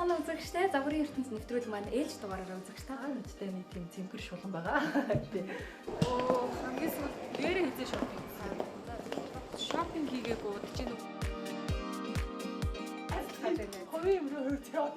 Сайн үзэгчтэй загварын ертөнц нэвтрүүлэг маань ээлж дугаараараа үзэгч та үедээ нэг тийм цэмбэр шулан байгаа. Оо хамгийн сүүл дээрээ хийсэн шопинг хийсэн. Шопинг хийгээгүй удаж нэг Ховын юм руу хөрчөө.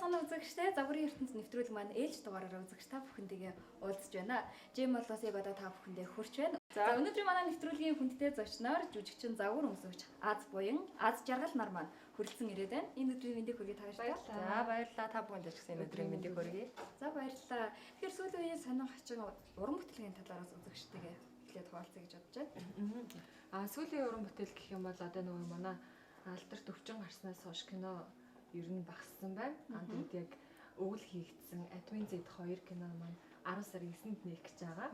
Сайн үзэгчтэй загварын ертөнц нэвтрүүлэг маань ээлж дугаараараа үзэгч та бүхэндээ уулзж байна. Жим бол бас яг одоо та бүхэндээ хүрч байна. За өнөөдрийн манай нэвтрүүлгийн хүндтэй зочноор жүжигчин загвар өмсөгч Аз буян Аз жаргал нар маань хүрэлцэн ирээд байна. Энэ өдрийн мэндийг хүргэе тааштай. За баярлалаа та бүхэнд ч гэсэн өдрийн мэндийг хүргэе. За баярлалаа. Тэгэхээр сүүлийн үеийн сонин хачин уран бүтээлгийн талаараас үзэгчтэйгээ хэлээд хуваалцъя гэж бодож байна. Сүүлийн уран бүтээл гэх юм бол одоо нөгөө манай алдарт өвчин гарснаас хойш кино ер нь багассан байна. Тэгээд яг өвөл хийгдсэн Адвин Z 2 кино маань 10 сарын 9-нд нээх гэж байгаа.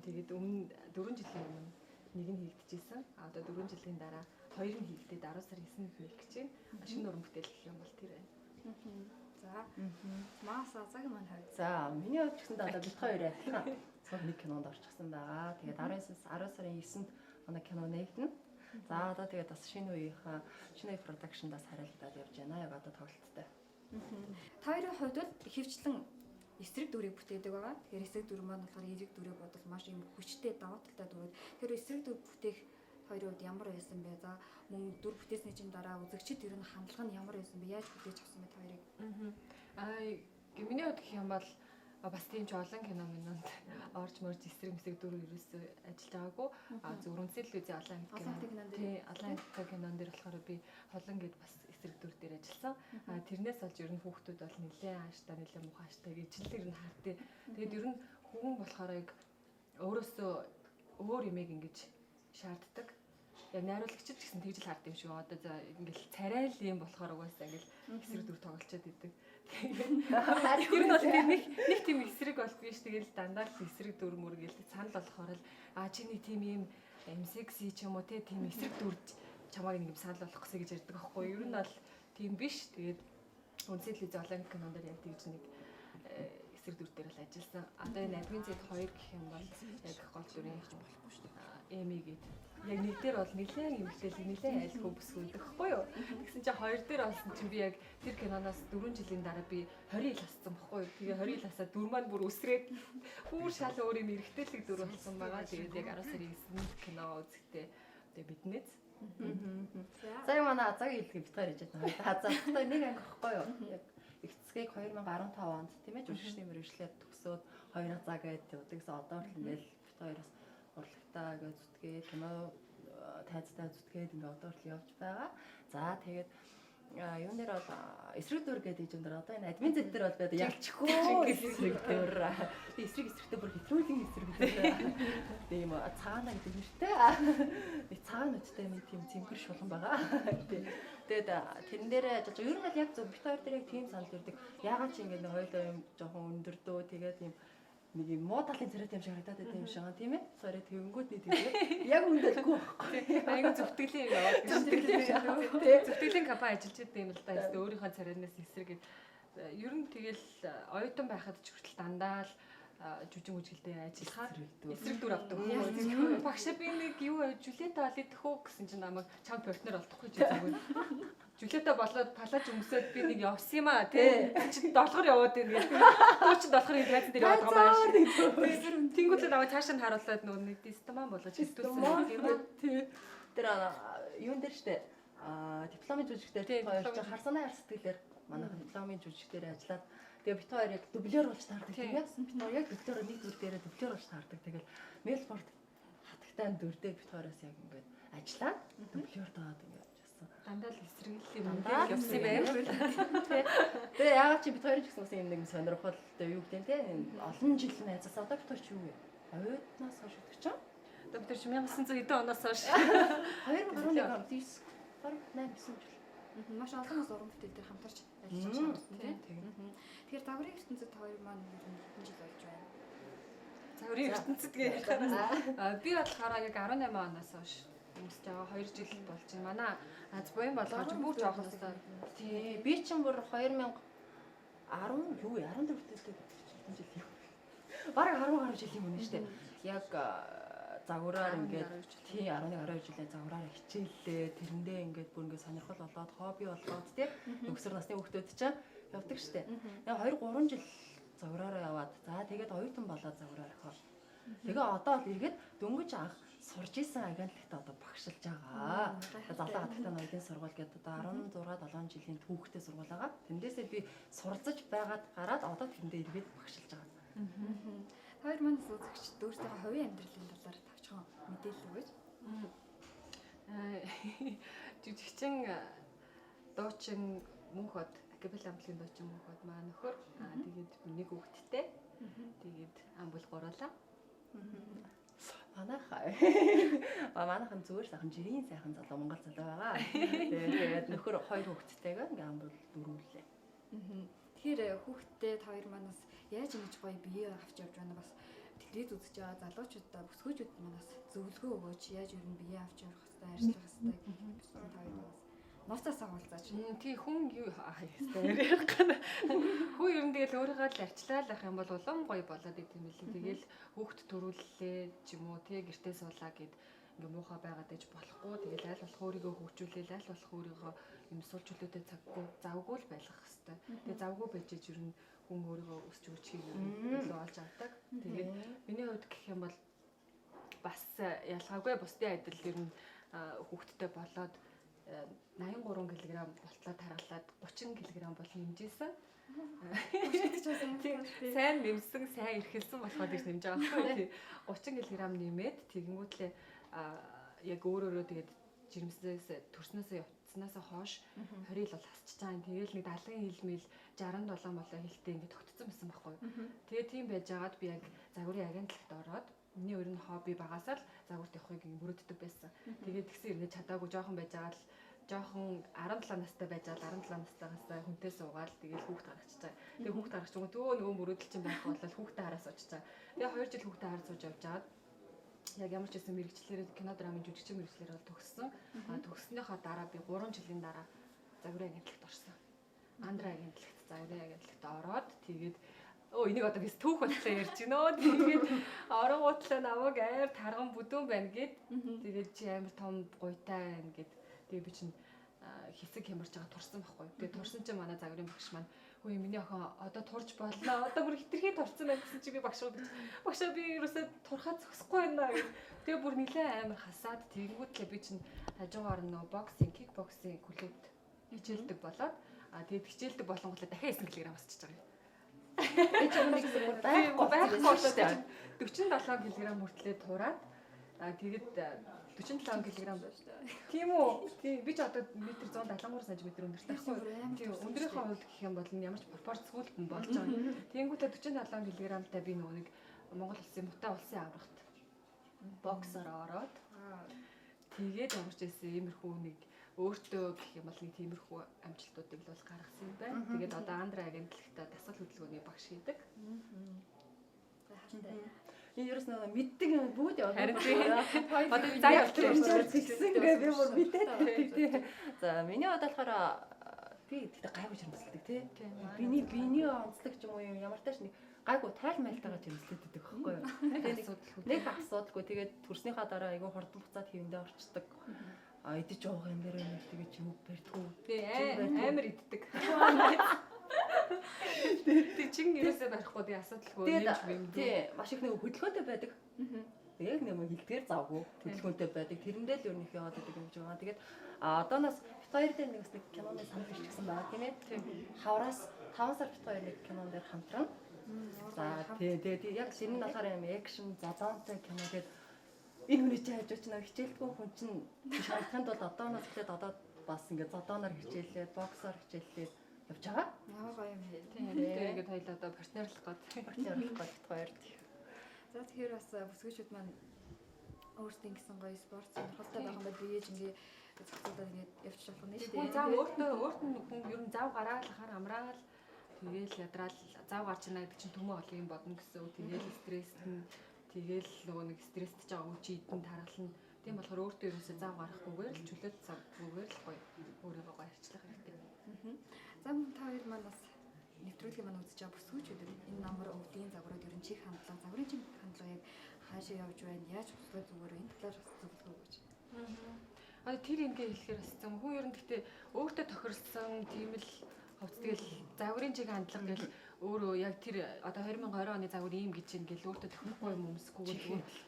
Тэгээд өмнө 4 жилийн өмнө нэг нь хийгдэжсэн. Одоо 4 жилийн дараа хоёр нь хийгдээд 10 сарын 9-нд нээх гэж байна. Шинэ уран бүтээл гэх юм бол тэр байна. За. Мааса цаг маань хавь. За миний хувьд ч гэсэн одоо бит хоёр адилхан цог нэг кинонд орчихсан байгаа. Тэгээд 10 сарын 9-нд манай кино нээгдэнэ. За одоо тэгээд бас шинэ үеийн продакшндаас харилцаад явж байна. Яг одоо тоглолттой. Та хоёрын хувьд бол ихэвчлэн эсрэг дүрийг бүтээдэг байгаа. Тэгэхээр эсрэг дүр маань болохоор эерэг дүрийг бодвол маш юм хүчтэй даваа талтай дүрүүд. Тэгэхээр эсрэг дүр бүтээх хоёрын хувьд ямар байсан бэ? За мөн дүр бүтээсний чинь дараа үзэгчид ер нь хандлага нь ямар байсан бэ? Яаж бүтээж авсан бэ та хоёрыг? Миний хувьд гэх юм бол бас тийм ч олон кино минонд орж морж эсрэг дүр ерөөсөө ажиллаж байгаагүй. Зөв үнсэл үзээ олон кинон дээр болохоор би холон гэд бас эсрэг дүр дээр ажилласан. Тэрнээс болж ер нь хүүхдүүд бол нэлээд ааштай, нэлээд мухааштай гэж л ер нь хардээ. Тэгээд ер нь хүүхэн болохоор яг өөрөөсөө өөр юмэг ингэж шаарддаг. Яг найруулагчид ч гэсэн тэгж л хард юм шүү. Одоо за ингээл царай л юм болохоор угаасаа ингээл эсрэг дүр тоглолцоод идэг. Тэр нь бол нэг тийм эсрэг бол биш. Тэгэл дандаа л эсрэг дүр мөр гээл санал болохоор л чиний тийм юм секси ч юм уу те тийм эсрэг дүр чамайг нэг юм санал болгох гэсэн гэж ярьдаг аахгүй. Ер нь бол тийм биш. Тэгээд үнсэл золон кинонд яг тэгж нэг эсрэг дүр дээр л ажилласан. Одоо энэ Адвин Z 2 гэх юм бол яг гол дүрийн ч болохгүй шүү дээ. Эми гээд яг нэг дээр бол нэлээд эмэгтэй нэлээд айлгүй бүсгүйдэг байхгүй юу? Тэгсэн чинь хоёр дээр болсон чинь би яг тэр киноноос 4 жилийн дараа би 20 ил ассан байхгүй юу? Тэгээ 20 ил асаад дүр маань бүр өсрээд бүр шал өөр юм эргэжтэйлэг дүр болсон байгаа. Тэгээд яг 10 сарын 9-нд кино үзэхдээ тэгээ биднээс За яг манай Азагийн хэлгийг битгаар хийж байгаа. Азаахтай нэг анги байхгүй юу? Яг эцгийг 2015 онд тийм ээ жүжигчний мэргэжлээд төгсөөд 2 Азаа гэдэг явдаг гэсэн одоо л ингээл бит хоёроос урлагтаа гэж зүтгээд кино тайцтай зүтгээд ингээ одоо л явж байгаа. За тэгээд юун дээр бол эсрэг дүр гэдэг юм дээр одоо энэ Адвин Z дээр бол би ялчихгүй эсрэг дүр. Эсрэгтэй бүр хэтрүүлийн эсрэг дүр. Тийм цаана гэдэг нэртэй. Би цаана үстэй нэг тийм цэмбэр шулан байгаа. Тэгээд тэрэн дээр ажиллаж ер нь бол яг зөв бит хоёр дээр яг тийм санал ирдэг. Яагаад ч ингэ нэг хоёулаа юм жоохон өндөрдөө тэгээд юм нэг юм муу талын царайтай юм шиг харагдаад байдаг юм шиг байгаа тийм ээ. Сорry тэгэнгүүт нэг тийм яг үндэлгүй байхгүй. аяга зөвтгөлийн яваад зөвтгөлийн компани ажиллаж байдаг юм л да. Өөрийнхөө царайнаас эсрэгээд ер нь тэгэл оюутан байхад ч хүртэл дандаа л жүжиг үжилдээ ажиллахаар эсрэг дүр авдаг. Багшаа би нэг юу Жулета олидох уу гэсэн чинь намайг чам партнер олдохгүй ч зүгээр. Жулета болоод палаж өмсөд би нэг явсан юм аа тий. Чи долгор яваад байна гэх. Туу чи долгорын тайзан дээр яваад байгаа юм. Тэнгүүтээ намайг цаашаа нь харуулад нөгөө нэг дистаман болгож хэлтүүлсэн юм аа. Тий. Тэр юун дээр штэ дипломын жүжигчдэр хоёр ч харсанаа яар сэтгэлээр манайхан дипломын жүжигчдэр ажиллаад тэгээ бит хоёр яг дублер болж таардаг тийм ээ. Бит хоёр яг дублер нэг дүр дээрээ дублер болж таардаг. Тэгэл Мелборд хатагтай дүрдээ бит хоёроос яг ингээд ажиллаад дублер даад ингээд явсан. Дандаа л эсрэглэлийн мөнгө явсан байм. Тэгээ яагаад чи бит хоёр ч гэсэн юм нэг сонирхол юу гэдэг те олон жил найзаас одоо бит хоёр ч юу вэ? Оюутнаас хойш гэдэг чинь. Одоо бид 1990 оноос хойш 2011 он тийс бараг 8 9 жил. Маш олон уран бүтээл дээр хамтарч ажиллаж байгаа юм тийм. Тэгэхээр загварын ертөнцид хоёр маань хэдэн жил болж байна? Загварын ертөнцид гэх би болохоор яг 18 оноос хойш өмсөж байгаа 2 жил болж байна. Манай аз буян болгож бүр жоохносоо Тий. Би чинь бүр 2010 юу 14 дэх жил юм. Бараг 10 гаруй жилийн өмнө шүү дээ. Яг загвараар ингээд тий 11 12 жилийн загвараар хичээллээ. Тэрэндээ ингээд бүр ингээд сонирхол болоод хобби болгоод тий өксөр насны хүүхдүүд чинь явдаг шүү дээ. Яг 2 3 жил загвараараа яваад за тэгээд оюутан болоод загвараар орхоо. Тэгээ одоо л эргээд дөнгөж анх сурж исэн агентлагт одоо багшилж байгаа. Залуу хатагтай ноёдын сургууль гэдэг одоо 16 7 жилийн түүхтэй сургууль байгаа. Тэндээсээ би суралцж байгаад гараад одоо тэрэндээ эргээд багшилж байгаа. Хоёр манаас үзэгчд өөрсдийнхөө хувийн амьдралын талаар тавчхан мэдээлэл өгөөч. Жижигчин дуучин мөнхөд акапелла амтлагийн дуучин мөнхөд маа нөхөр тэгээд нэг хүүхэдтэй. Тэгээд амбул гурлаа. Манайхан зүгээр сайхан жирийн сайхан залуу Монгол залуу байгаа. Тэгээд нөхөр 2 хүүхэдтэйгээ ингээм амбул дөрвөлээ. Тэгэхээр хүүхдтэй та хоёр манаас яаж ингэж гоё бие авч явж байна бас телевиз үзэж байгаа залуучуудаа бүсгүүчүүд манаас зөвлөгөө өгөөч яаж юу бие авч явах хэвээр ажиллах хэвээр гэсэн та хоёр манаас нууцаас агуулзаач. Тий хүн юу хэвээр ярих гэнэ. Хүн юм тэгэл өөрийгөө л арчлаа л ах юм бол улам гоё болоод идэм билээ. Тэгэл хүүхд төрүүллээ ч юм уу тий гэртээ суулаа гэд ингээ муухай байгаад ээж болохгүй. Тэгэл аль болох өөрийгөө хөгжүүлээл аль болох өөрийгөө юм суулжүүлээдээ завгүй л байлгах хэвээр. Тэгээ завгүй байж ер нь хүн өөрийгөө өсч өгчихийг илүү олж авдаг. Тэгээд миний хувьд гэх юм бол бас ялгаагүй бусдын адил ер нь хүүхдтэй болоод 83 кг болтлоо таргалаад 30 кг бол нэмжсэн. Сайн нэмсэн, сайн эрхэлсэн болохоор гэж нэмж байгаа байхгүй. 30 кг нэмээд тэгэнгүүтлээ яг өөрөөрөө тэгээд жирэмснээс төрснөөсөө явцснаасаа хойш 20 ил бол хасчихж байгаа. Тэгээл нэг 70 хил мэл 67 болоо хилтэй ингээд тогтцсон байсан байхгүй. Тэгээ тийм байжгаад би яг загварын агентлагт ороод миний өөрийн хобби багасаа л загварт явахыг мөрөддөг байсан. Тэгээд тэгсэн ирнэ чадаагүй жоохон байжгаад л жоохон 17 настай байжгаад 17 настайгаас хүнтэй суугаад тэгээд хүүхд гаргачихж байгаа. Тэгээд хүүхд гаргачих юм нөгөө мөрөдөл чинь байх болол хүүхдээ хараа суучж байгаа. Тэгээд 2 жил хүүхдээ хараа сууж явж байгаад яг ямар ч гэсэн мэрэгчлэрээ кино драмын жүжигчин мэрэгчлэр бол төгссөн. Төгснөхийн дараа би 3 жилийн дараа загварын агентлагт орсон. Андра агентлагт загварын агентлагт ороод тэгээд энийг одоо би түүх болтлоо ярьж гинөө. Тэгээд оронгуутлаа намайг амар тарган бүдүүн байна гэд. Тэгээд чи амар том гуйтай байна гэд. Тэгээд би чинь хэсэг хямарч байгаа турсан байхгүй. Тэгээд турсан чинь манай загварын багш маань хөөе миний охин одоо турж боллоо. Одоо бүр хитрхи турсан байх гэсэн чи би багш руу гэж. Багшаа би ерөөсөө турхаа зогсохгүй байна гэх. Тэгээд бүр нэлээ амар хасаад тэгэнгүүтлээ би чинь хажуугаар нөө боксинг, кикбоксинг клубт хичээлдэг болоод тэгээд хичээлдэг болонготлоо дахиад 9 кг басчихж байгаа юм. Би ч нэг зүгээр байхгүй шүү дээ. 47 кг хүртлээ тураад тэгээд 47 кг байж та. Тийм үү? Тийм би ч одоо метр 173 см өндөртэй байхгүй. Тийм өндөрийнхөө хувьд гэх юм бол ямар ч пропорцгүй хүн болж байгаа. Тэнгүүтээ 47 кг-тай би нөгөө нэг Монгол улсын Мутай улсын аврагт боксоор ороод тэгээд ямарч байсан иймэрхүү нэг өөртөө гэх юм бол нэг тиймэрхүү амжилтуудыг л бол гаргасан юм байна. Тэгээд одоо Андра агентлагта дасгал хөдөлгөөний багш хийдэг. Энэ ерөөс нэг мэддэг юм бүгд яваад. Харин тийм. Одоо заа явуулчихсан гээ би бүр мэдээд тий. За миний бодлохоор би тэгтээ гайгүй жирэмслэдэг тий. Биний онцлог ч юм уу ямар тааш нэг гайгүй тайлмайлтайгаа жирэмслэдэг байхгүй юу. Нэг асуудалгүй тэгээд төрснийхаа дараа айгүй хурдан буцаад хэвэндээ орчдөг. Идэж уух юм дээр нэг тэгээд юм бэрдгүү. Тий амар иддэг. Тэг чин ерөөсөө барихгүй тий асуудалгүй нэмж юм. Тий маш их нэг хөдөлгөөнтэй байдаг. Яг нэг хилдгээр завгүй хөдөлгөөнтэй байдаг. Тэрэндээ л ер нь их яваад байдаг юм жаа. Тэгээд одооноос бит хоёр дээр нэг киноны санал ирчихсэн байгаа тийм ээ. Хавраас 5 сар бит хоёр нэг кинон дээр хамтран. За тэгээд яг шинэ нь болохоор юм экшн зодоонтой кино гэдэг энэ хүний чинь хажууч нэг хичээлдэггүй хүн чинь шалтгаанд бол одооноос эхлээд одоо бас ингээд зодооноор хичээлээд боксоор хичээлээд явж байгаа. Ямар гоё юм бэ? Тийм ингээд хоёлаа одоо партнерлах бит хоёр. За тэгэхээр бас бүсгүүчүүд маань өөрсдийн гэсэн гоё спорт сонирхолтой байх юм бол биеж ингээ зөвхөн ингээд явж болох нь шүү дээ. Хүн зав өөрт нь хүн ер нь зав гараад хахаар амраал тэгээл ядраал зав гарч ийна гэдэг чинь төмөө олон юм бодно гэсэн үг. Тэгээл стресст нь тэгээл нөгөө нэг стресстж байгаа үчи идэн тархална. Тийм болохоор өөртөө ерөөсөө зав гарахгүйгээр л чөлөөт цаггүйгээр л гоё өөрийгөө гоё арчлах хэрэгтэй. За мөн та хоёр маань бас нэвтрүүлгийн маань үзэж байгаа бүсгүйчүүд энэ намар өвдгийн загварууд ер нь чих хандлага, загварын чих хандлага яг хаашаа явж байна, яаж хөслөх зүгээр энэ талаар бас зөвлөгөө өгөөч. Тэр ингээ хэлэхээр бас зам хүн ер нь гэхдээ өөртөө тохирсон тийм л хувц тэгэл загварын чиг хандлага гэл өөрөө яг тэр одоо 2020 оны загвар ийм гэж ингээл өөртөө тохирохгүй юм өмсөхгүй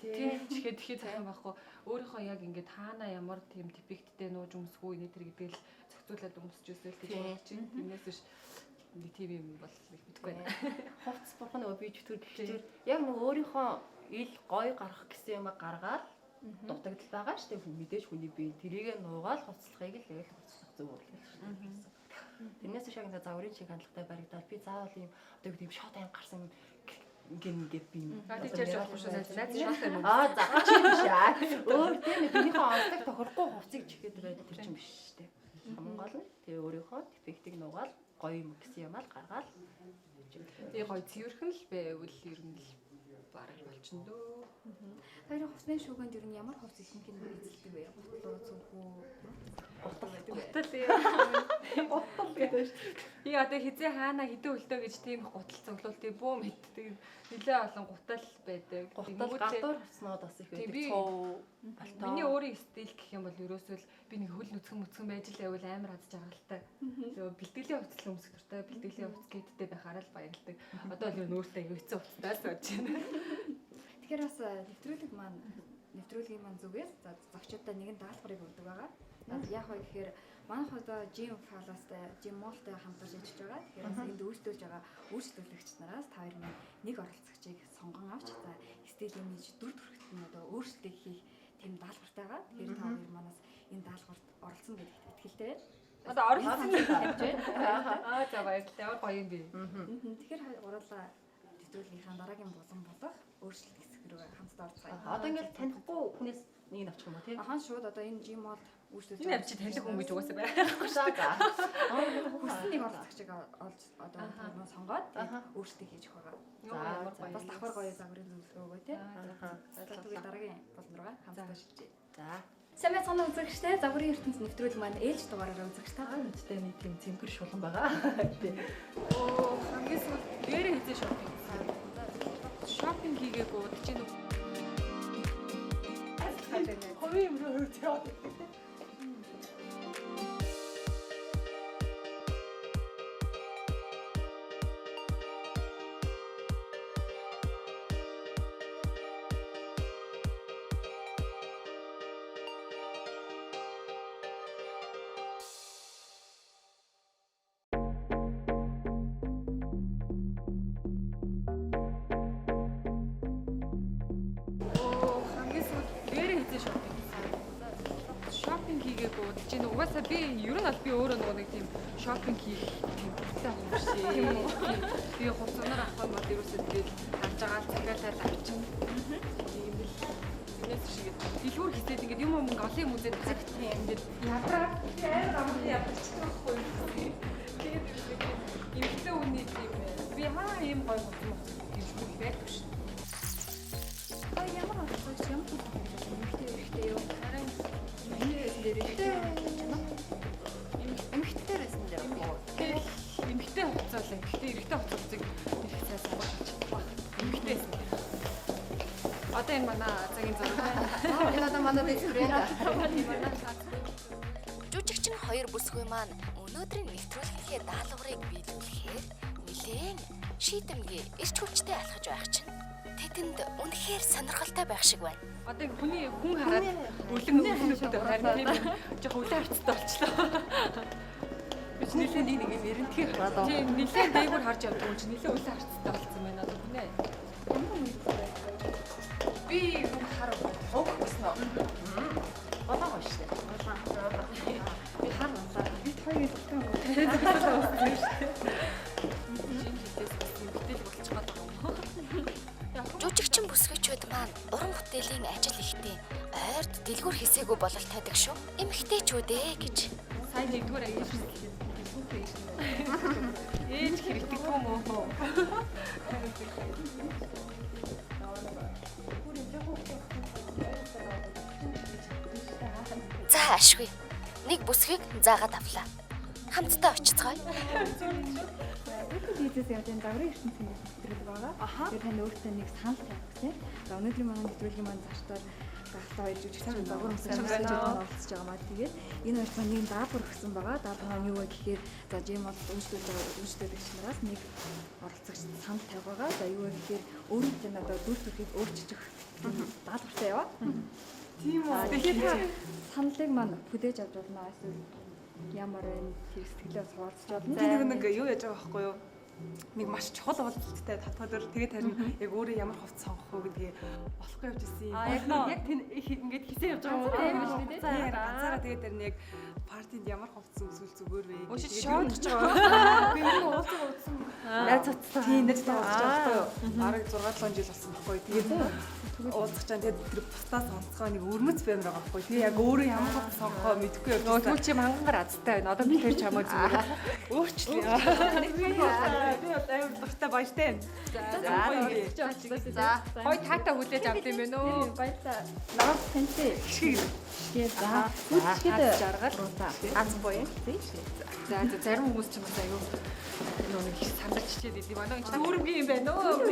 тийм чихээ тэгэхээр цахан байхгүй өөрийнхөө яг ингээд хаана ямар тийм дефекттэй нууж өмсөхгүй нэ тэр гэдэг л зохицуулаад өмсөж өсөл гэж бодож чинь тиймээс биш нэг тийм юм бол мэдэхгүй байна. Хувцс бурхан нөгөө би чөтгөр гэхээр яг нөгөө өөрийнхөө ил гой гарах гэсэн юм гаргаад дутагдал байгаа шүү дээ. Хүн мэдээж хүний бие тэрийгэ нуугаал хувцлахыг л яг хувцлах зөв үйл шүү дээ. Тэрнээс шиг энэ загварын чиг хандлагатай баригдаад би заавал ийм одоо тийм шот айн гарсан ингээд би тэр чирч болохгүй шүү дээ. Найз шот юм. За чи биш аа. Өөр тийм биенийхээ онцлог тохирохгүй хувцыг чихээд байдаг тэр чинь биш шүү дээ. Хамгийн гол нь тэр өөрийнхөө дефектыг нуугаал гоё юм гэсэн юм аа гаргаал. Тэгээ гоё цэвэрхэн л байвал ер нь л бараг болчихно дөө. Хоёрын хувцсны шүүгэнд ер нь ямар хувцс ихэнх нь эзэлдэг вэ? Гутлуу цүнхүү Гутал гэдэг шүү. Би одоо хизээ хаана хідэн өлтөө гэж тийм гутал цуглуултыг бүү мэддэг. Нилээ олон гутал байдаг. Гутал гадуур хувцснууд бас их байдаг. Миний өөрийн стил гэх юм бол ерөөсөө л би нэг хөл нүцгэн байж л байвал амар хадж агалтай. Тэгээ бэлтгэлийн хувцас өмсөх дуртай. Бэлтгэлийн хувцас гэдтэй байхаараа л баярлдаг. Одоо л нүүртэй хэвцэн хувцастаас сууж байна. Тэгэхээр бас нэвтрүүлгийн маань зүгээс за зочдтой нэгэн даалгаврыг өгдөг байгаа. Яг хөө гэхээр манайх одоо Jim Fallas-тай, Jim Moll-тай хамтарч ажиллаж байгаа. Тэгэхээр бас энд үйлдвэрлэж байгаа үйлчлүүлэгч нараас та хоёр маань нэг оролцогчийг сонгон авч за стил имиж дүр төрхт нь одоо өөрчлөлт хийх тийм даалгавартай байгаа. Тэгэхээр та хоёр манаас энэ даалгаварт оролцсон гэдэгт итгэлтэй байна. Одоо оролцсон гэж байна. За баярлалаа. Ямар гоё юм бэ. Тэгэхээр гурлаа нэвтрүүлгийнхаа дараагийн булан болох өөрчлөлт хэсэг рүү хамтдаа орцгаая. Одоо ингээл танихгүй хүнээс нэг нь авчих юм уу тийм? Ахаа шууд одоо энэ Jim Moll үйлчлүүлж байгаа. Энэ авчи таньдаг хүн гэж угаасаа байхгүй шүү дээ. Хүссэн нэг оролцогчийг олж одоо сонгоод өөрчлөлт хийж өгөх байгаа. За бас давхар гоё загварын зөвлөгөө өгөө тий. За тэгээд дараагийн болон руугаа хамтдаа шилжээ. За. Сайн байцгаана үзэгчтэй. Загварын ертөнц нэвтрүүлэг маань ээлж дугаараараа үзэгч та мэдтэй нэг тийм цэмбэр шулан байгаа. Оо хамгийн сүүл дээрээ хийжээ шопинг. Шопинг хийгээгүй чинь ховын юм руу хөрчөө. Шопинг хийгээгүй чинь угаасаа би ер нь бол би өөрөө нэг тийм шопинг хийх тийм дуртай хүн шээ. Би хувцсанаар авах юм бол ерөөсөө тэгэл авч байгаа цагаатаа авчин. Тийм л энэс шиг дэлгүүр хийгээд ингээд юм олон юм үзээд үзэх тийм ингээд ядраад амар амт ядарчих байхгүй юу. Тэгээд эмхтэй үний тийм би ийм гоё хувцас тийм шүү байхгүй шүү. ямар оролцогч юм эмхтэй юу? Харин эмхтэй байсан дээр тэгэл эмхтэй хувцаалаа. Гэхдээ эрэгтэй хувцасыг их сайн сонгож эмхтэйсэн. Одоо энэ манай цагийн зураг байна. Энэ одоо манай дэвсгэрээ. Жүжигчин хоёр бүсгүй маань өнөөдрийн нэвтрүүлгийн даалгаврыг биелүүлэхээр нэлээд шийдэмгий эрч хүчтэй алхаж байх чинь тэдэнд үнэхээр сонирхолтой байх шиг байна. Одоо хүн хараад өлөнгөтэй харин тийм жоох үлэн харцтай болчлоо. Биш нэлээд нэг юм эрентхий хараад. Тийм нэлээд дээгүүр харж явдаг юм чи нэлээд үлэн харцтай болцсон байна одоо хүнээ. Би хүн харав. Өгсөн үү? Болоо шүү дээ. би хараа. Би хоёр хэлсэн юм. Жүжигчин бүсгүйчүүд маань уран бүтээлийн ажил ихтэй ойрд дэлгүүр хийсээгүй бололтойдаг шүү. Эмэгтэйчүүд ээ гэж. Сайн нэгдүгээр аяж хэлсэн. Ээж хэрэгтэй юм уу? ашгүй. Нэг бүсгийг заагаад авлаа. Хамтдаа очицгоё. Бизнес яг энэ загварын ертөнцийн нэвтрүүлэг байгаа. Тэгээд тань өөртөө нэг санал тавих гэсэн. За өнөөдрийн манай нэвтрүүлгийн маань заштаар гахалтай хоёр жүжигчин загвар өмсөж оролцож байгаа маа. Тэгээд энэ хоёр маань нэг даалгавар өгсөн байгаа. Даалгавар нь юу вэ гэхээр за жим бол үйлчлүүлэгч нараас нэг оролцогч санал тавих байгаа. За юу вэ гэхээр өөрөө ч надад дүр төрхийг өөрчилчих даалгавартай яваа. Тийм үү. Тэгэхээр саналыг маань хүлээж авч болно эсвэл ямар энэ сэтгэлээ суулцж болно. Тэгээд нэг юу яаж байгаа байхгүй юу? Нэг маш чухал уулзалттай татгалзал тэгээд харин яг өөрөө ямар хувц сонгох вэ гэдгийг болохгүй явж ирсэн юм. Яг тийм ингээд хисээ явж байгаа юм байна. Ганцаараа тэгээд харин яг партинд ямар хувц үзвэл зүгээр вэ? Өөш шоудж байгаа. Би юу уулзсан. Найз цуцсан. Тийм найз цуцсан байхгүй юу? Бараг 6-7 жил болсон байхгүй юу? Тэгээд уулзах чам тэгээд тэр бусдаас онцгой нэг өрмөц баймар байгаа байхгүй юу? Тэгээ яг өөрөө ямар хувц сонгохоо мэдэхгүй явж байгаа. Тэгвэл чи мангангаар азтай байна. Одоо би тэр чамаа зүгээр өөрчлөе. Би одоо амар дуртай баяртай. За. Хой таата хүлээж авд юм байна өө. Баярлалаа. Наад тэнцээ. Тэгээд за үчихэд жаргал аз боё. За зарим хүмүүс ч юм уу аюу нэг их сандарч чихэд идэв байна. Энд дүүрэмгийн юм байна өө.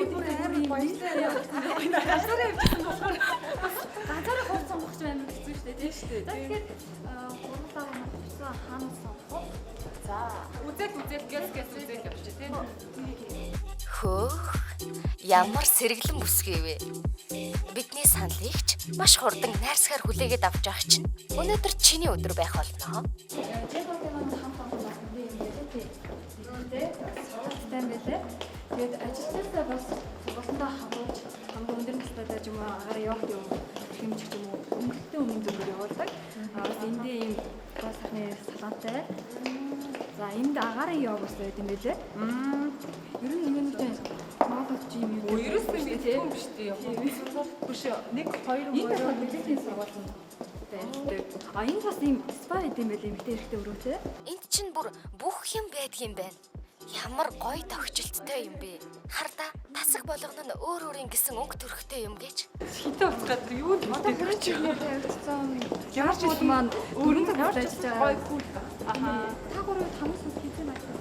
Амар баяртай явсан. Ганцаараа явчихсан болохоор Ганцаараа хувц сонгох ч амар хэцүү шүү дээ. Тийм шүү дээ. Тэгэхээр гурлаа хувцаа хаана сонгох вэ? За үзэл гэс үзэл явчих тийм. Хөөх. Ямар сэргэлэн бүсгүй вэ? Бидний саналыг ч маш хурдан найрсгаар хүлээгээд авч явах чинь өнөөдөр чиний өдөр байх болно. Тэгээд ажилтнаа бас болсондоо хамгуулж хамгийн өндөр настай ч юм уу агаар явах юм хэмж ч юм уу өмнөдөө өмнө зүгээр явуулдаг. Бас эндээ ийм бас сахны салаантай. За энд агарын яв бас байт юм байлээ. Ер нь юм нэг маавч юм юу. Ерөөсөө би тийм биш тий. Биш нэг хоёр мөрөө билетийн сургууль байдаг. А энэ бас ийм спа гэдэг юм байлээ мэдээ хэрэгтэй өрөөтэй. Энд чинь бүр бүх юм байдгийн байна. Ямар гоё тогтчлттой юм бэ? Харда тасаг болгоно нь өөр өөрийн гэсэн өнгө төрхтэй юм гэж. Хитэ уцгаад юу л Одоо хэрэг ч юм тавьчихсан. Ямар ч үл маань өрөнд ажиллаж байгаа. Аха. Та гурав хамс хийсэн ажил.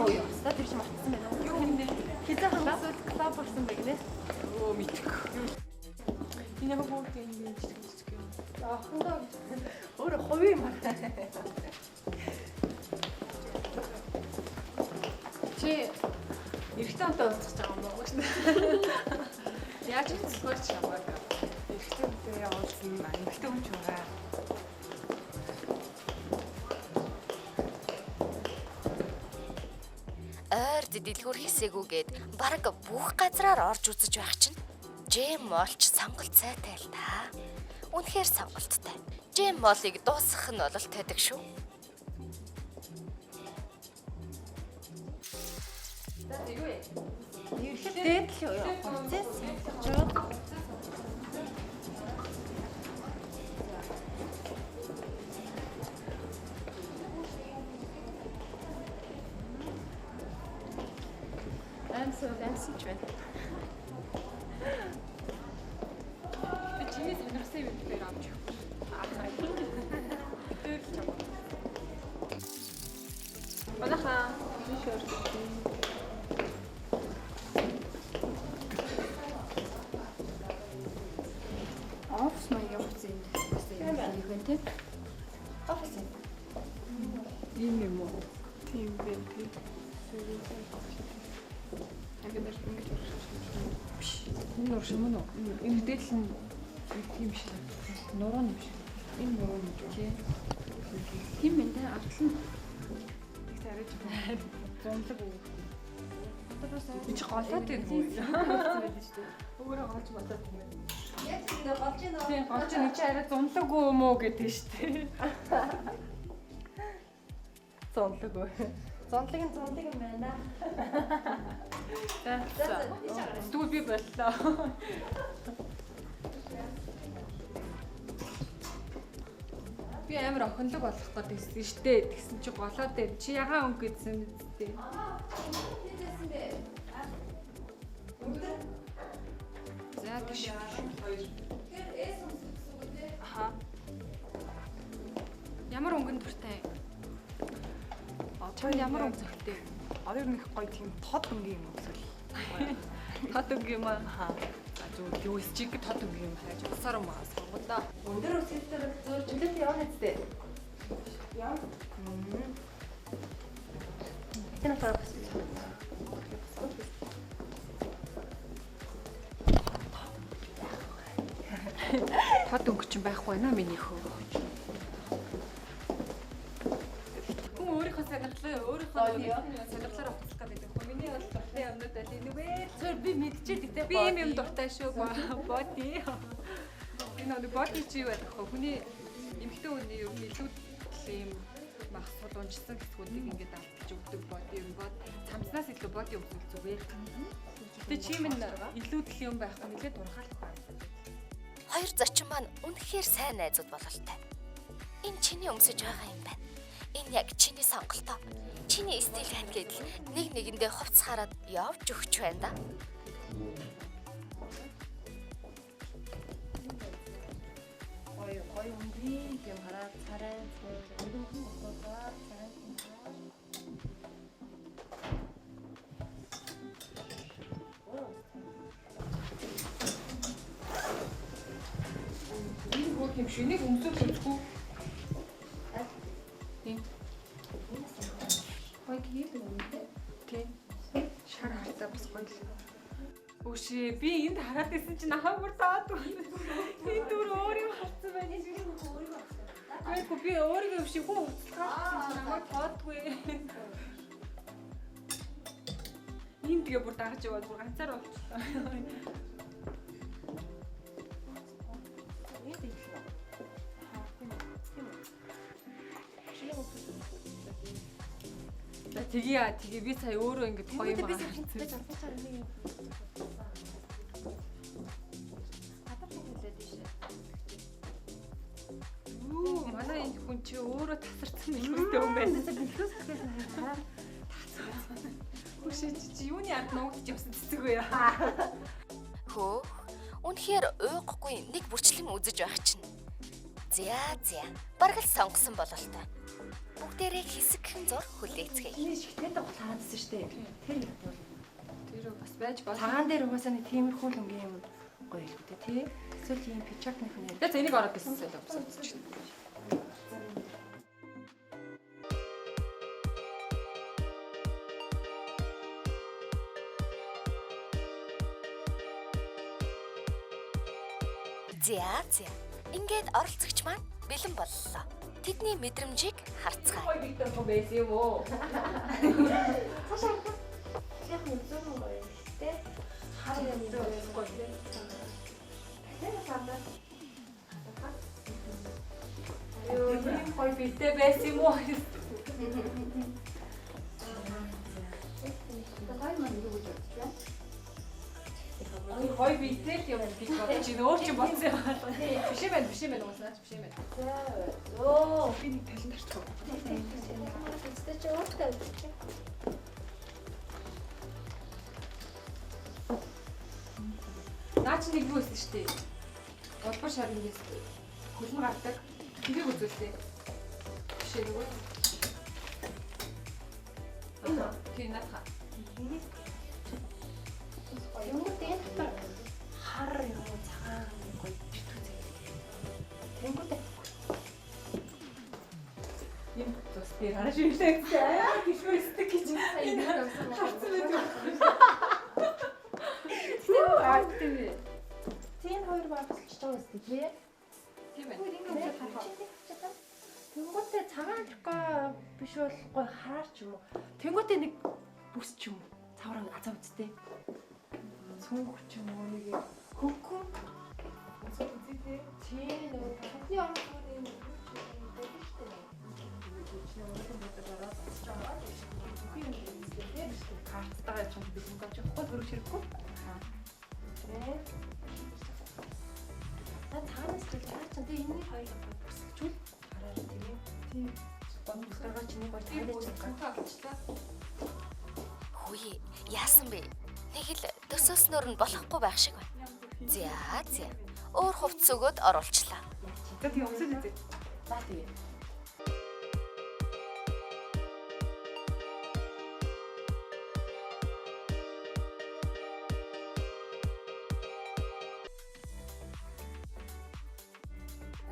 Ой, яста тэр чинь мартсан байна уу? Юу хэмнэ? Хизээ хамс клуб болсон байх нэ. Оо мэдэх. Энэ яг бүгд юм жижиг юм. Ахандаа өөр хувийн мартай. Чи эрэгтэй онтой уулзах байгаа юм уу шүү. Яаж хэлцэхгүй ч ямаг. Эрэгтэй хүнтэй уулзсан. Эрэгтэй хүн ч байгаа. Ойрд дэлгүүр хэсэгүүгээд бараг бүх газраар орж үзэж байх чинь Джем молч сонголт сайтай л та. Үнэхээр сонголттой. Джем молыг дуусгах нь бол тайдаг шүү. Дээд л юу? Процесс. Амсч байна. Би чиний сонирхсан юм дээр авч явах. Дээр л чам. Манайхаа шүүр. Офс маяг явуулсан юм. Бас юм байна тийм. Офс. Ийм юм уу? Тийм байна тийм. Агадэр ингэж биш. Энэ урш юм уу? Энэ мэдээлэл нь тийм шиг. Нуруу юм шиг. Энэ нуруу юм тий. Тийм байна те. Артлан Их тариуч байна. зонлог үү. Би ч голоод байна үү? Өөрөө голж бодоод байна. Яг ингэ болж байна. Тийм, голж нэг чи арай зунлаг юм уу гэдэг нь шүү дээ. Зонлог уу? Зонлог юм байна. Тэгвэл би боллоо. Би амар охинлог болох гэдэгсэн шүү дээ. Тэгсэн чи голоод байна. Чи ягаан өнгө гэдсэн үстэй. За тийш. Аха. Ямар өнгөн дуртай? Чам ямар өнгө зөртэй? Одоо нэг гоё тийм тод өнгийн юм өсөл. Тод өнгө юм аа. Аа. Зөв юу чиг тод өнгийн юм хайж усаар юм аа сонгондоо. Өндөр өсөлтөөр зөөр жилэт явна гэдэг. Яа. Тэнэ тарах. Тод өнгө ч байхгүй наа миний хөө. Хүн өөрийнхөө сонирхлоор сонирхлоор ухсах гэдэг. Миний бол дуртай юмнууд байл энэвээ. Зөөр би мэдчихэдэг те. Би юм дуртай шүү. Боди. Энэ нэг боди чи юу байх вэ? Хүний эмэгтэй хүний юм илүү ийм махсууд унжсан хэсгүүдийг ингээд алдчих өгдөг боди юм бод. Цамцнаас илүү боди өгөх зүгээр. Гэтэ чи минь илүү дэл юм байхгүй нэлээд дурхалт байна. Хоёр зочин маань үнэхээр сайн найзууд бололтой. Энэ чиний өмсөж байгаа юм байна. Энэ яг чиний сонголтоо. Чиний стил хань гэдэл нэг нэгэндээ хувцас хараад явж өгч байна да. Гоё өнгийн юм хараад царай өнгөн болохоо царай. Энэ бүх юм шинийг өмсөж үзэхгүй. Тийм. Гоё хийдэг юм те. Тийм. Шар хартаа бас гоё л. Өшөө би энд хараад байсан чинь ахаа бүр таад байна. Энэ дүр өөр юм харсан байна. Гайгүй би өөрийгөө өшөө хүн уцалгаа намайг тоодгүй. Энд тэгээ бүр дагаж яваад бүр ганцаар болчихлоо. Тэгээ би сая өөрөө ингэж гоё юм аа. Манай энэ хүн чи өөрөө тасарсан мэлхүүтэй юм байна. Хүшээ чи юуны ард нуугдж явсан цэцэг вэ? Хөө. Үнэхээр уухгүй нэг бүрчлэн үзэж байх чинь. За. Бараг л сонгосон бололтой. Бүгдээрээ хэсэгхэн зур хүлээцгээе. Энэ шигтэй дагуул хараадсэн шүү дээ. Тэр бас байж болно. Цагаан дээр угаасаа нэг тиймэрхүү л өнгийн юм гоё л үү тий. Эсвэл тийм пичакных нэр. За энийг ороод байсан л авчихсан. За. Ингээд оролцогч маань бэлэн боллоо. Тэдний мэдрэмжийг харцгаая. Гоё битэрхүү байсан юм уу? Яг нэг зөв гоё юм тий. Харин юм гоё тий. Юу юм гоё битээ байсан юм уу? Гоё маань юу гэж бодож байна? Гоё битээ л юм би бодож чинь өөр чинь болсон юм байна. Биш юм байна уусаач биш юм байна. Оо, Би нэг талент арчгүй. өстэй ч өөртөө. Наа чи нэг юу байсан шүү дээ. Голбор шар нэгээс хөлн гардаг. Тэрийг үзүүлээ. Бишээ нөгөө. Тийм наатах. Юм дээр хар юм цагаан гоё битүүцээ. Тэнгүүтээ Юм тус би хараш ирсэн. Гişвэстэй гэж энэ харцсан байдаг. тийм хоёр багсч байгаа үстэй тий. Тийм Бүр байна. ингээд харах. Тэнгүүтээ цагаан трикой биш бол гоё хараач юм уу? Тэнгүүтээ нэг бүс ч юм уу? Цавраа азаа үсттэй. Цүнх ч юм уу нэг хөнгөн. Тий нөгөө хатны орны юм. Карттайгаа ч юм бид ингээд жоохгүй хөрөг ширэхгүй. Та цаанаас ч чаач энэ энэний хоёрыг бүсэлжүүл хараа тийм. Тийм. Гон бүсгэргээ чиний гоё таалаж байгаа. Хөөе, яасан бэ? Нэг л төсөөснөр нь болохгүй байх шиг байна. За. Өөр хувцас өгөөд оруулчлаа. За тийм өсөж үзье. За тийм.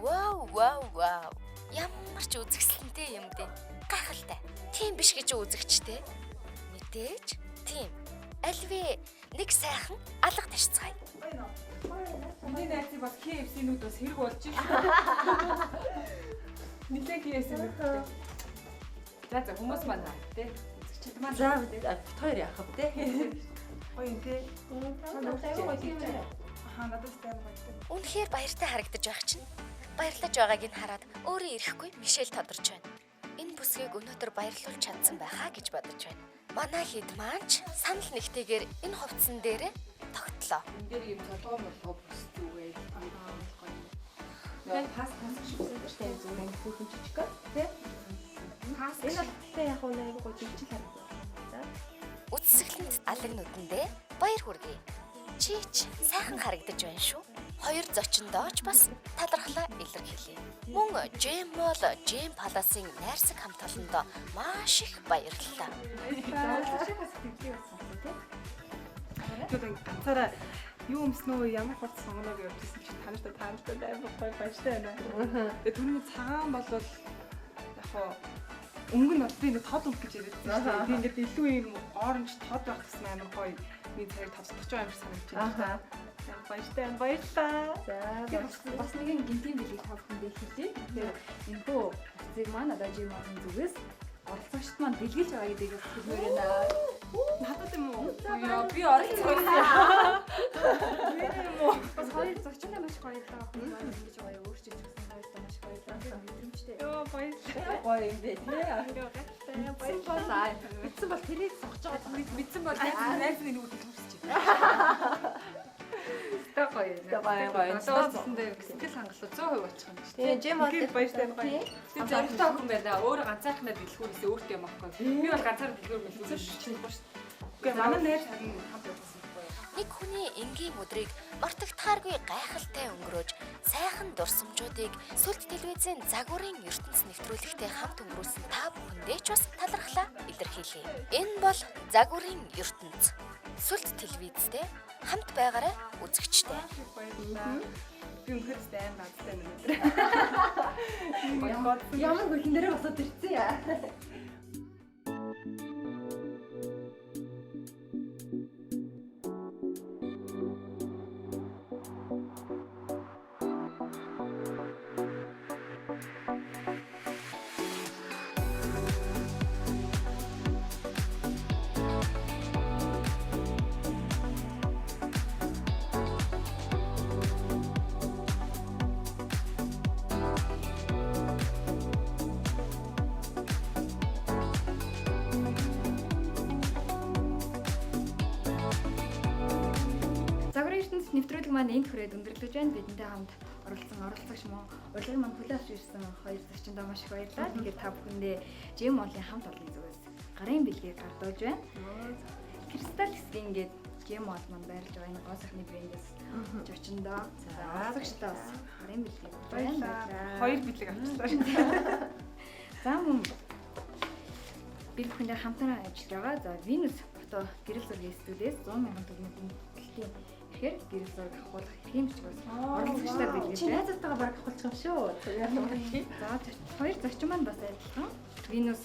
Вау. Ямар ч үзэсгэлэнтэй юм бэ? Гайхалтай. Тийм биш гэж үзэгчтэй. Мэдээж. Тийм. Альвэ нэг сайхан алга ташцгаая. Миний найзыг бас KFC-нүүд бас хэрэг болж шүү. Нилээ KFC-нүүд. За хүмүүс маань тий. Үзэгчд маань За хоёр яах вэ те? гоё юм тий. Надад тайван гоё. Үнэхээр баяртай харагдаж байх чинь. Баярлаж байгааг нь хараад өөрөө ирэхгүй Мишель тодорч байна. Энэ бүсгийг өнөөдөр баярлуулж чадсан байхаа гэж бодож байна. Манай хэд маань санал нэгтэйгээр энэ хувцсан дээрээ тогтлоо. энэ дээр юм толгой молгоо бүсдэг үгүй. Яг пас шиг үсэдэртэй зүгээр хүүхэн жижиг тий? Пас энэ бол яг уу нэг гоо жижиг харагдав. Үсгэлэнт алаг нүдэндээ баяр хүргэе. Чич сайхан харагдаж байна шүү. Хоёр зочиндооч бас талархлаа илэрхийлье. Мөн Джем Паласын найрсаг хамт олондоо маш их баярлалаа. Тэгээд ганцаараа юу өмснөө ямар хурц сонгоноо гэж явчихсан чи танартай амар гоё баяртай байна. Тэгээд түрүүний цагаан бол яг хоо өнгө нь би нэг тод өнгө гэж яриадсан шүү дээ. Би ингээд илүү юм оранж тод байх гэсэн амар гоё нэг цагийг тавцдагч байгаа юм шиг санагдаж байна. Баярлалаа. За бас нэгэн гинтийн билийг тавхандээ хэлээ. Тэгэхээр энэхүү хувцсыг маань одоо Жимогийн зүгээс оролцогчд маань дэлгэж байгаа гэдгийг хэлмээр байна. Надад юм уу? Би оролцсон. Бас хоёр зочиндоо маш баярлалаа. Хүмүүс маань ингэж гоё өөрчилж өгсөн хоёртоо маш баярлалаа. Мэдрэмжтэй. Йоо баярлалаа. Гоё юм бэ тий? Баярлалаа. Мэдсэн бол тэрийг согж байгаа. Мэдсэн бол найз нэг үгтэй төрсөж Гоё. Сууцсандээ сэтгэл хангалуун 100% очих юм шүү дээ. Тий, Жим бол баяртай гоё. Тэр зоригтой хүн байна. Өөрөө ганцаархнаа дэлгүүрээс өөртөө юм аахгүй. Би бол ганцаар дэлгүүр мэлгүй шүү дээ. Үгүй манай найз харин хамт явсан гоё. Нэг хүний энгийн өдрийг мартагдахааргүй гайхалтай өнгөрөөж, сайхан дурсамжуудыг Сүлд телевизийн загварын ертөнц нэвтрүүлэгтэй хамт өнгөрүүлсэн та бүхэндээ ч бас талархлаа илэрхийлье. Энэ бол загварын ертөнц. Сүлд телевизтэй хамт байгаарай үзэгчтэй. Баярлалаа. Би өнөхөр сайн бацтай өнөдөр. ямар хөлн дээрээ босоод ирсэн яа. Загварын ертөнцийн нэвтрүүлэг маань энд хүрээд өндөрлөж байна. Бидэнтэй хамт оролцсон оролцогч мөн урилгын манд хүлээн авч ирсэн хоёр зочиндоо маш их баярлалаа. Тэгэхээр та бүхэндээ Жим Олын хамт олонний зүгээс гарын бэлгийг гардуулж байна. Кристал Скин гээд Жим Ол маань байрлаж байгаа энэ гоо сайхны брэндээс зочиндоо оролцогчдоо бас гарын бэлгийг Баярлалаа. Хоёр бэлэг авчихлаа. За мөн бид бүхэндээ хамтараа ажиллаж байгаа. За Venus фото гэрэл зургийн студиэс 100,000 төгрөгийн төлтийн ихээр гэрэл зураг авахулах хэрхэн ч бас оролцогчдод бэлгэж байна. Найзтайгаа бараг авахулчих юм шүү. За хоёр зочин маань бас адилхан Venus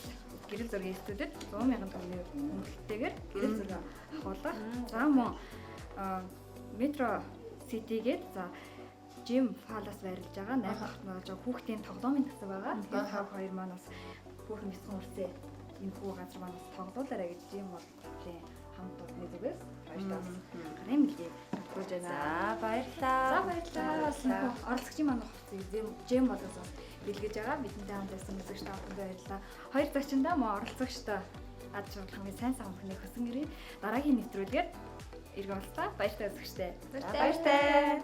гэрэл зургийн студид 100,000 төгрөгийн төлтөйгээр гэрэл зураг авахулах. За мөн Metro City-гээд за Jim Palace байрлаж байгаа. 8 дахь нь болж байгаа хүүхдийн тоглоомын тасаг байгаа. Тэгээд та хоёр маань бас хүүхэн бяцхан үрсээ энэ хүү газар маань бас тоглоулаарай гэж Jim бол хамт олонны зүгээс баярлалаа. Гарын бэлгийг гардуулж байна. За баярлалаа. За баярлалаа. Оролцогчийн маань хувцсыг Jim болоос бэлгэж байгаа. Бидэнтэй хамт байсан үзэгч та бүхэнд баярлалаа. Хоёр зочиндоо мөн оролцогчтой ад шуурхамын сайн сайн бүхнийг хөсөн гэрээ дараагийн нэвтрүүлгээр иргэн боллоо. Баяртай үзэгчтэй. Баяртай.